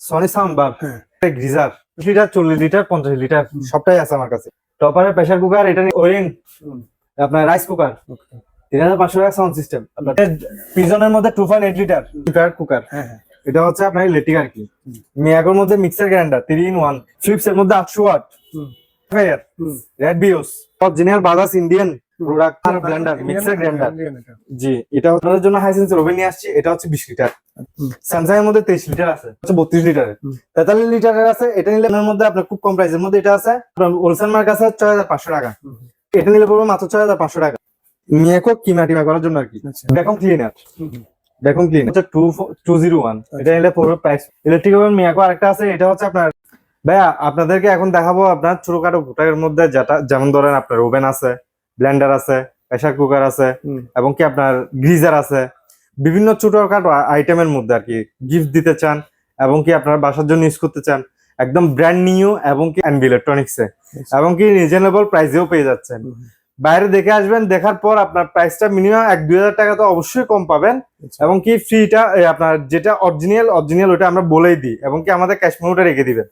Sony sound bar, geyser, 20 litre, 40 litre, 50 litre সবটাই আছে আমার কাছে। টপারের প্রেসার কুকার, এটা ওয়েরিং আপনার রাইস কুকার 3500 টাকা। সাউন্ড সিস্টেম আপনার পিজনের মধ্যে 2.8 লিটার কুকার, এটা হচ্ছে আপনার ইলেকট্রিক আর কি। মিয়াকোর মধ্যে মিক্সার গ্রাইন্ডার 3 in 1, ফিলিপস এর মধ্যে 800 ওয়াট ফায়ার, রেড বিওস, অরিজিনাল বাজাজ ইন্ডিয়ান প্রোডাক্ট আর ব্লেন্ডার, মিক্সার গ্রাইন্ডার। জি, এটা আপনাদের জন্য হাইসেন্সের ওভেন নিয়ে আসছি। এটা হচ্ছে 20 লিটার। স্যামসাং এর মধ্যে 23 লিটার আছে, হচ্ছে 32 লিটারের, 43 লিটারের আছে। এটা নিলে আপনার মধ্যে আপনার খুব কম প্রাইসের মধ্যে এটা আছে। আপনার হোলসেল মার্ক আছে 6500 টাকা, এটা নিলে পড়বে মাত্র 6500 টাকা। মিয়াকো কিমা করার জন্য আর কি। ভ্যাকুয়াম ক্লিনার, ভ্যাকুয়াম ক্লিনার হচ্ছে 201, এটা নিলে পড়বে প্রাইস। ইলেকট্রিক ওভেন মিয়াকো আরেকটা আছে, এটা হচ্ছে আপনার ভাইয়া আপনাদেরকে এখন দেখাবো আপনার ছোটখাটো প্রোডাক্টের মধ্যে, যেটা যেমন ধরেন আপনার ওভেন আছে, ব্লেন্ডার আছে, প্রেসার কুকার আছে, এবং কি আপনার গ্রিজার আছে, বিভিন্ন ছোটখাটো আইটেমের মধ্যে আর কি গিফট দিতে চান এবং কি আপনার বাসার জন্য ইউজ করতে চান, একদম ব্র্যান্ড নিউ এবং কি এনবি ইলেকট্রনিক্সে, এবং কি রিজনেবল প্রাইসেও পেয়ে যাচ্ছেন। বাইরে দেখে আসবেন, দেখার পর আপনার প্রাইসটা মিনিমাম 1-2000 টাকা তো অবশ্যই কম পাবেন, এবং কি ফ্রিটা আপনার যেটা অরিজিনাল ওটা আমরা বলেই দিই, এবং কি আমাদের ক্যাশ মেমোটা রেখে দিবেন,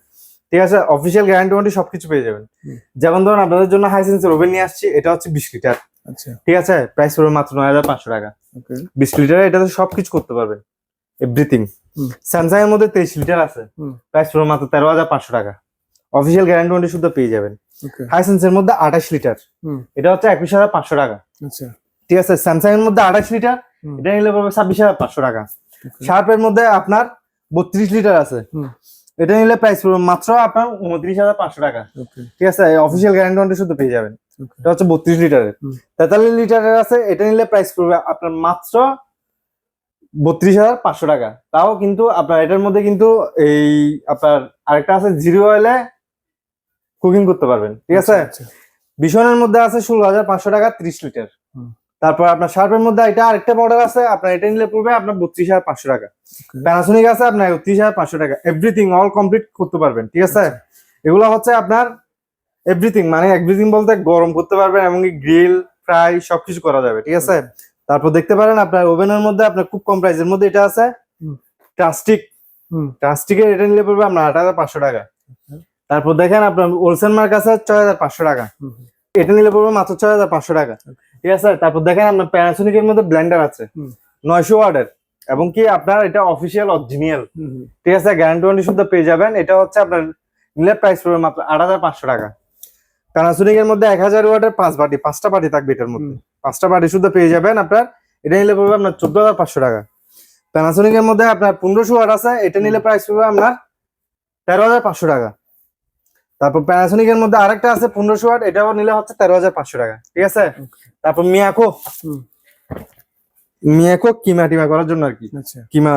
ঠিক আছে। অফিসিয়াল গ্যারান্টি সবকিছু পেয়ে যাবেন। যেমন ধরুন আপনাদের জন্য হাইসেন্সের ওভেন নিয়ে আসছি, এটা হচ্ছে 20 লিটার, ঠিক আছে। প্রাইস পড়বে মাত্র 9500 টাকা। 20 লিটারে এটাতে সবকিছু করতে পারবেন, এভরিথিং। স্যামসাং এর মধ্যে 23 লিটার আছে, প্রাইস পড়বে মাত্র 13500 টাকা। অফিসিয়াল গ্যারান্টি শুদ্ধ পেয়ে যাবেন। হাইসেন্সের মধ্যে 28 লিটার, এটা হচ্ছে 21500 টাকা, ঠিক আছে। স্যামসাং এর মধ্যে 28 লিটার, এটা নিলে পড়বে 26500 টাকা। শার্পের মধ্যে আপনার 32 লিটার আছে, এটা নিলে প্রাইস পড়বে মাত্র আপনার 29500 টাকা, ঠিক আছে। অফিসিয়াল গ্যারান্টি শুদ্ধ পেয়ে যাবেন। এটা হচ্ছে 32 লিটারের। 43 লিটারের আছে, এটা নিলে প্রাইস পড়বে আপনার মাত্র 32500 টাকা। তাও কিন্তু আপনার এটার মধ্যে কিন্তু এই আপনার আরেকটা আছে, জিরো অয়েলে কুকিং করতে পারবেন, ঠিক আছে। বিশনের মধ্যে আছে 16500 টাকা, 30 লিটার। তারপর আপনার শার্পের মধ্যে এটা আরেকটা মডেল আছে, আপনার এটা নিলে পড়বে আপনার 32500 টাকা। প্যানাসোনিক আছে আপনার 33500 টাকা। এভরিথিং অল কমপ্লিট করতে পারবেন, ঠিক আছে। এগুলো হচ্ছে আপনার এভরিথিং, মানে এভরিথিং বলতে গরম করতে পারবেন, এমনকি গ্রিল ফ্রাই সবকিছু করা যাবে, ঠিক আছে। তারপর দেখতে পারেন আপনার ওভেনের মধ্যে আপনার খুব কম প্রাইসের মধ্যে এটা আছে ট্রাস্টিকের, এটা নিলে পড়বে আপনার 8500 টাকা। তারপর দেখেন আপনার হোলসেল মার্ক আছে 6500 টাকা, এটা নিলে পড়বে মাত্র 6500 টাকা, ঠিক আছে। তারপর দেখেন আপনার প্যানাসোনিকের মধ্যে ব্লেন্ডার আছে 900 ওয়াটের, এবং কি আপনার এটা অফিসিয়াল অরিজিনাল, ঠিক আছে। গ্যারান্টি শুদ্ধ পেয়ে যাবেন। এটা হচ্ছে আপনার নিলে প্রাইস পড়বে মাত্র 8500 টাকা। প্যানাসোনিকের মধ্যে 1000 ওয়াটের 5টা বাটি থাকবে, এটার মধ্যে 5টা বাটি শুদ্ধ পেয়ে যাবেন আপনার, এটা নিলে পড়বে আপনার 14500 টাকা। প্যানাসোনিকের মধ্যে আপনার 1500 ওয়াট আছে, এটা নিলে প্রাইস পড়বে আপনার 13500 টাকা। তারপর প্যানাসোনিকের মধ্যে আরেকটা আছে 1500 ওয়াট, এটাও নিলে হচ্ছে 13500 টাকা, ঠিক আছে। তারপর মিয়াকো কিমা করার জন্য আর কি, কিমা,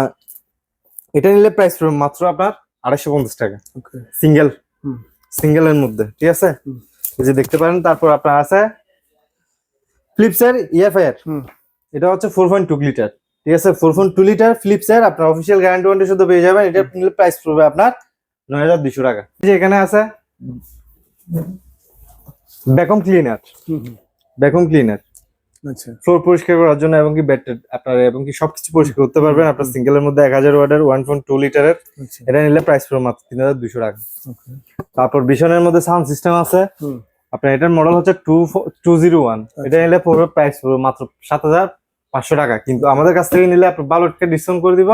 এটা নিলে প্রাইস পড়বে মাত্র আপনার 250 টাকা, সিঙ্গেল এর মধ্যে, ঠিক আছে। এই যে দেখতে পারেন। তারপর আপনার আছে ফিলিপস এর ইয়ারফায়ার, এটা হচ্ছে 4.2 লিটার, ঠিক আছে। 4.2 লিটার ফিলিপস এর আপনার অফিসিয়াল গ্যারান্টি শুধু পেয়ে যাবেন। এটা নিলে প্রাইস পড়বে আপনার 9200 টাকা। যে এখানে আছে ভ্যাকুয়াম ক্লিনার, আচ্ছা, ফ্লোর পরিষ্কার করার জন্য, এবং কি বেড আপনার এবং কি সবকিছু পরিষ্কার করতে পারবেন। আপনার সিঙ্গেলের মধ্যে 1000 ওয়াটের 1.2 লিটারের, এটা নিলে প্রাইস পড়বে মাত্র 3200 টাকা। তারপর বিশনের মধ্যে সাউন্ড সিস্টেম আছে, আপনার এটার মডেল হচ্ছে 201, এটা নিলে পড়বে প্রাইস পড়বে মাত্র 7500 টাকা। কিন্তু আমাদের কাছ থেকে নিলে আপনার 12 টাকা ডিসকাউন্ট করে দিব,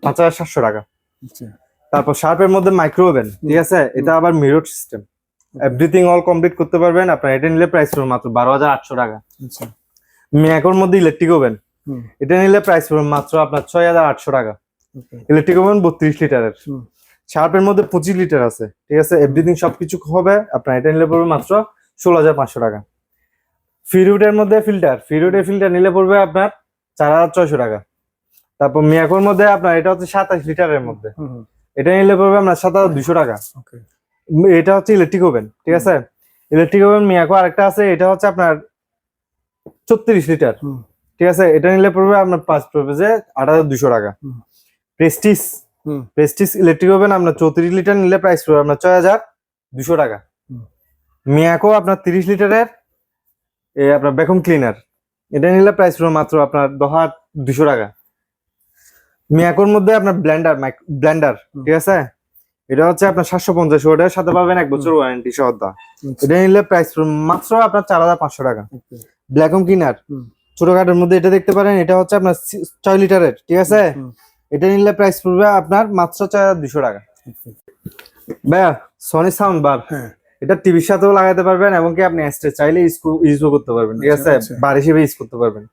5700 টাকা। তারপর শার্পের মধ্যে মাইক্রো ওভেন, ঠিক আছে। এটা আবার mirror system, everything all complete করতে পারবেন। আপনার এটা নিলে প্রাইস পড়বে মাত্র 12800 টাকা। মিয়াকোর মধ্যে ইলেকট্রিক ওভেন, এটা নিলে প্রাইস পড়বে মাত্র আপনার 6800 টাকা। ইলেকট্রিক ওভেন 32 লিটারের। শার্পের মধ্যে 25 লিটার আছে, ঠিক আছে। এভরিথিং সবকিছু হবে, আপনার এটা নিলে পড়বে মাত্র 16500 টাকা। ফিরুটের মধ্যে ফিল্টার নিলে পড়বে আপনার 4600 টাকা। তারপর মিয়াকোর মধ্যে আপনার এটা হচ্ছে 27 লিটারের মধ্যে, এটা নিলে পড়বে আপনার 7200 টাকা। এটা হচ্ছে ইলেকট্রিক ওভেন, ঠিক আছে। ইলেকট্রিক ওভেন মিয়াকো আরেকটা আছে, এটা হচ্ছে আপনার 34 লিটার, ঠিক আছে। এটা নিলে পড়বে আপনার 8200 টাকা। প্রেস্টিজ ইলেকট্রিক ওভেন আপনার 34 লিটার নিলে প্রাইস পড়বে আপনার 6200 টাকা। মিয়াকো আপনার 30 লিটারের আপনার ভ্যাকুয়াম ক্লিনার, এটা নিলে প্রাইস পড়বে মাত্র আপনার 10200 টাকা। মিয়াকোর মধ্যে আপনার ব্লেন্ডার ঠিক আছে, এটা হচ্ছে আপনার 750 ওয়াটের সাথে পাবেন 1 বছর ওয়ারেন্টি সহ। এটা নিলে প্রাইস মাত্র আপনার 4500 টাকা। ব্ল্যাকম কিনার ছোটখাটোর মধ্যে এটা দেখতে পারেন, এটা হচ্ছে আপনার 6 লিটারের ঠিক আছে, এটা নিলে প্রাইস পড়বে আপনার মাত্র 4200 টাকা। ভাইয়া সনি সাউন্ড বার, এটা টিভির সাথেও লাগাতে পারবেন এবং কি আপনি এক্সট্রা চাইলে ইউজও করতে পারবেন ঠিক আছে, বার হিসেবে ইউজ করতে পারবেন।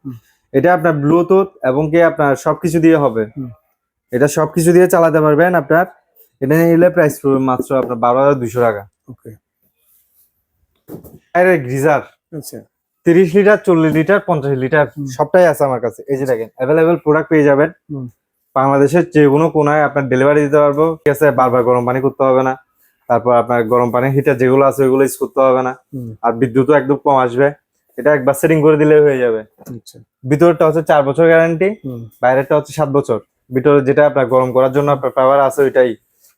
এটা আপনার ব্লুটুথ এবং কি আপনার সবকিছু দিয়ে হবে, এটা সবকিছু দিয়ে চালাতে পারবেন আপনার। এটা নিলে প্রাইস পড়বে মাত্র আপনার 12200 টাকা। গ্রিজার 30 লিটার 40 লিটার 50 লিটার সবটাই আছে আমার কাছে। এই যে দেখেন অ্যাভেলেবেল প্রোডাক্ট পেয়ে যাবেন। বাংলাদেশের যে কোনো কোনায় আপনার ডেলিভারি দিতে পারবো ঠিক আছে, বারবার গরম পানি করতে হবে না। তারপর আপনার গরম পানির হিটার যেগুলো আছে ওইগুলো ইউজ করতে হবে না, আর বিদ্যুৎও একদম কম আসবে। এটা একবার সেটিং করে দিলে হয়ে যাবে। ভিতরটা হচ্ছে 4 বছর গ্যারান্টি, বাইরেটা হচ্ছে 7 বছর। ভিতরে যেটা আপনার গরম করার জন্য আপনার পাওয়ার আছে ওইটাই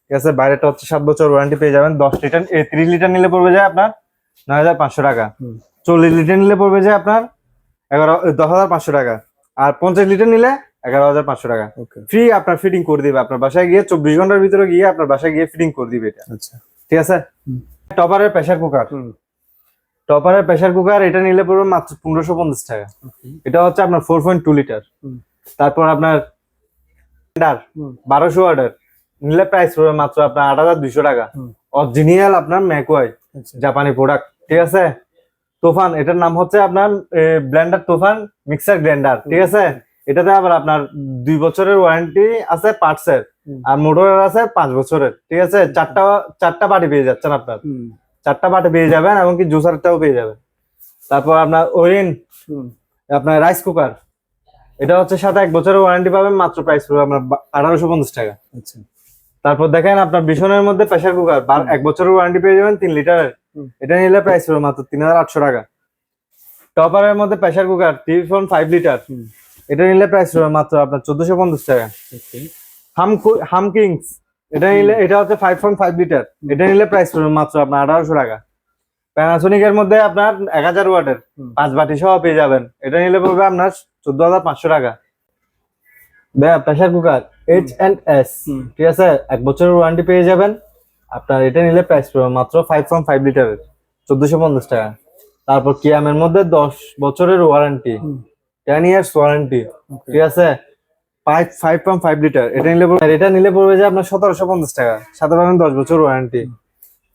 ঠিক আছে, বাইরেটা হচ্ছে 7 বছর ওয়ারেন্টি পেয়ে যাবেন। 10 লিটার 30 লিটার নিলে পড়বে যায় আপনার 9500 টাকা, 40 লিটার নিলে পড়বে যায় আপনার 10,500 টাকা, আর 50 লিটার নিলে 11,500 টাকা। ফ্রি আপনার ফিটিং করে দিবে আপনার বাসায় গিয়ে, 24 ঘন্টার ভিতরে গিয়ে আপনার বাসায় গিয়ে ফিটিং করে দিবে এটা। ঠিক আছে। টপারের প্রেসার কুকার, টপারের প্রেসার কুকার এটা নিলে পড়বে মাত্র 1550 টাকা। এটা হচ্ছে আপনার 4.2 লিটার। তারপর আপনার 1200 ওয়াটের নিলে প্রাইস পড়বে মাত্র আপনার 8200 টাকা। অরিজিনাল আপনার ম্যাকওয়াই জাপানি প্রোডাক্ট ঠিক আছে। তুফান, এটার নাম হচ্ছে আপনার ব্লেন্ডার তুফান মিক্সার গ্রাইন্ডার ঠিক আছে। এটাতে আবার আপনার 2 বছরের ওয়ারেন্টি আছে পার্টসের, আর মোটরের আছে 5 বছরের ঠিক আছে। চারটা বাটি পেয়ে যাচ্ছেন আপনার, 4টা বাটি পেয়ে যাবেন, এমনকি জুসারটাও পেয়ে যাবেন। তারপর আপনার ওরিন আপনার রাইস কুকার, এটা হচ্ছে সাথে 1 বছরের ওয়ারেন্টি পাবেন, মাত্র প্রাইস পড়বে আপনার 1850 টাকা। তারপর দেখেন আপনার বিশনের মধ্যে প্রেসার কুকার 1 বছরের ওয়ারেন্টি পেয়ে যাবেন 3 লিটারের, এটা নিলে প্রাইস পড়বে মাত্র 3800 টাকা। টপারের মধ্যে প্রেসার কুকার 3.5 লিটার, এটা নিলে প্রাইস পড়বে মাত্র আপনার 1450 টাকা। হাম কিংস, এটা নিলে এটা হচ্ছে 5.5 লিটার, এটা নিলে প্রাইস পড়বে মাত্র আপনার 1800 টাকা। প্যানাসোনিক এর মধ্যে আপনার 1000 ওয়াটের 5 বাটি সহ পেয়ে যাবেন, এটা নিলে পড়বে আপনার 14500 টাকা। প্রেসার কুকার H&S ঠিক আছে, 1 বছরের ওয়ারেন্টি পেয়ে যাবেন আপনার, এটা নিলে প্রাইস পড়বে মাত্র 5.5 লিটারের 1450 টাকা। তারপর কিয়ামের মধ্যে 10 বছরের ওয়ারেন্টি 10 ইয়ার্স ওয়ারেন্টি ঠিক আছে, 5.5 লিটার, এটা নিলে পড়বে যে আপনার 1750 টাকা, সাথে পাবেন 10 বছর ওয়ারেন্টি।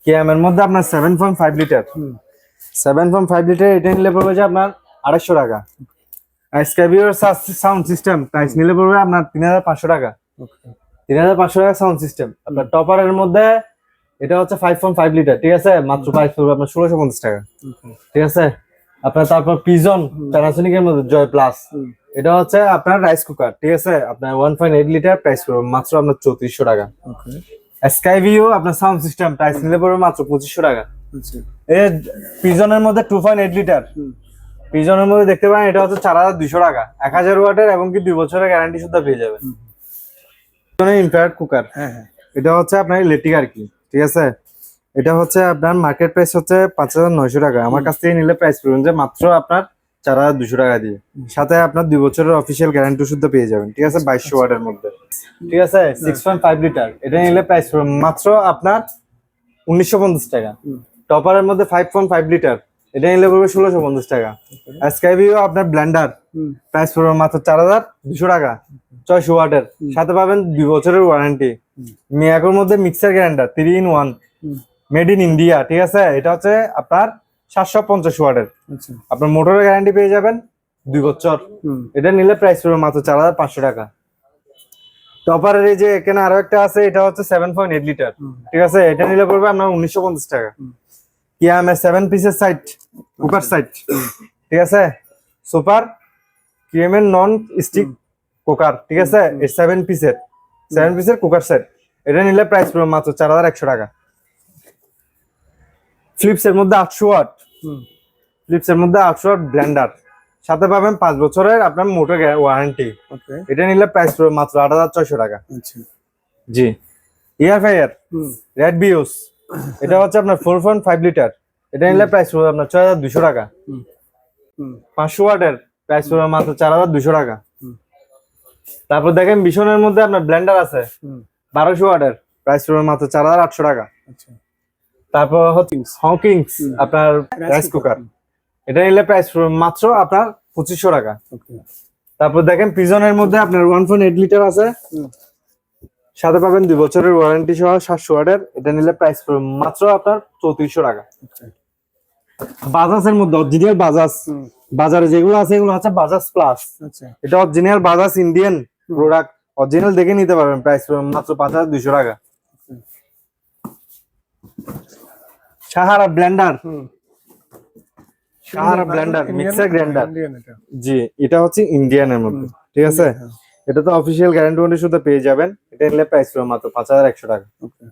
কিয়ামের মধ্যে আপনার 7.5 লিটার 7.5 লিটার, এটা নিলে পড়বে যে আপনার 250 টাকা। স্ক্যাবিওর সাউন্ড সিস্টেম প্রাইস নিলে পড়বে আপনার 3500 টাকা। 3500 টাকা সাউন্ড সিস্টেম। আপনার টপারের মধ্যে এটা হচ্ছে 5.5 লিটার ঠিক আছে, মাত্র প্রাইস পড়বে আপনার 1650 টাকা ঠিক আছে। আপনার তারপর পিজন প্যানাসোনিক এর মধ্যে জয় প্লাস, এটা হচ্ছে আপনার রাইস কুকার ঠিক আছে, আপনার 1.8 লিটার প্রাইস পড়বে মাত্র আপনার 3400 টাকা। স্কাইভিও আপনার সাউন্ড সিস্টেম প্রাইস নিলে পড়বে মাত্র 2500 টাকা। এই পিজনের মধ্যে 2.8 লিটার, পিজনের মধ্যে দেখতে পারেন এটা হচ্ছে 4200 টাকা, 1000 ওয়াটের এবং কি 2 বছরের গ্যারান্টি সুদ্ধা পেয়ে যাবেন। ইনফ্রারেড কুকার, এটা হচ্ছে আপনার ইলেকট্রিক আর কি ঠিক আছে, এটা হচ্ছে আপনার মার্কেট প্রাইস হচ্ছে 5900 টাকা, আমার কাছ থেকে নিলে প্রাইস পড়বেন যে মাত্র আপনার 4200 টাকা দিয়ে, সাথে আপনার 2 বছরের অফিসিয়াল গ্যারান্টি সুদ্ধা পেয়ে যাবেন ঠিক আছে, 2200 ওয়াটের মধ্যে ঠিক আছে। 6.5 লিটার, এটা নিলে প্রাইস পড়বে মাত্র আপনার 1950 টাকা। টপারের মধ্যে 5.5 লিটার, এটা নিলে পড়বে 1650 টাকা। স্কাইভিও আপনার ব্লেন্ডার প্রাইস পড়বে মাত্র 4200 টাকা, 600 ওয়াটের, সাথে পাবেন 2 বছরের ওয়ারেন্টি। মিয়াকোর মধ্যে mixer grinder 3 in 1 made in India ঠিক আছে, এটা হচ্ছে আপনার 750 ওয়াটের, আপনার মোটরের গ্যারান্টি পেয়ে যাবেন 2 বছর, এটা নিলে প্রাইস পড়বে মাত্র 4500 টাকা। টপারের এই যে এখানে আরো একটা আছে, এটা হচ্ছে 7.8 লিটার ঠিক আছে, এটা নিলে পড়বে আপনার 1950 টাকা। কিয়ামের 7 পিসের সাইট কুকার সাইট ঠিক আছে, সুপার কিয়ামের নন স্টিক কুকার ঠিক আছে, 7 পিসের কুকার সেট, এটা নিলে প্রাইস পড়বে মাত্র 4100 টাকা। ফিলিপসের মধ্যে 800 ওয়াট, ফিলিপসের মধ্যে 800 ওয়াট ব্লেন্ডার, সাথে পাবেন 5 বছরের আপনার মোটর ওয়ারেন্টি, এটা নিলে প্রাইস পড়বে মাত্র 8600 টাকা। জি। এয়ার ফ্রায়ার রেড বিউস, এটা হচ্ছে আপনার 4.5 লিটার, এটা নিলে প্রাইস পড়বে আপনার 6200 টাকা। 500 ওয়াটের প্রাইস পড়বে মাত্র 4200 টাকা। তারপর দেখেন ভীষণের মধ্যে আপনার ব্লেন্ডার আছে হুম 1200 ওয়াটের, প্রাইস পড়বে মাত্র 4800 টাকা। আচ্ছা তারপর হচ্ছে হকিংস আপনার রাইস কুকার, এটা নিলে প্রাইস পড়বে মাত্র আপনার 2500 টাকা। ওকে তারপর দেখেন পিজনের মধ্যে আপনার 1.8 লিটার আছে, হুম সাথে পাবেন 2 বছরের ওয়ারেন্টি সহ 700 ওয়াটের, এটা নিলে প্রাইস পড়বে মাত্র আপনার 3400 টাকা। আচ্ছা বাজাজের মধ্যে অরিজিনাল বাজাজ, হুম বাজারে যেগুলো আছে এগুলো হচ্ছে বাজাজ প্লাস, আচ্ছা এটা original Bajaj Indian product, original দেখে নিতে পারবেন, প্রাইস পড়বে মাত্র 5200 টাকা। Sahara blender, hmm Sahara blender mixer grinder, Indian এটা জি এটা হচ্ছে ইন্ডিয়ানের মধ্যে, ঠিক আছে। হ্যাঁ এটা তো অফিসিয়াল গ্যারান্টি ওয়ারেন্টির সাথে পেয়ে যাবেন, এটা নিলে প্রাইস পড়বে মাত্র 5100 টাকা। ওকে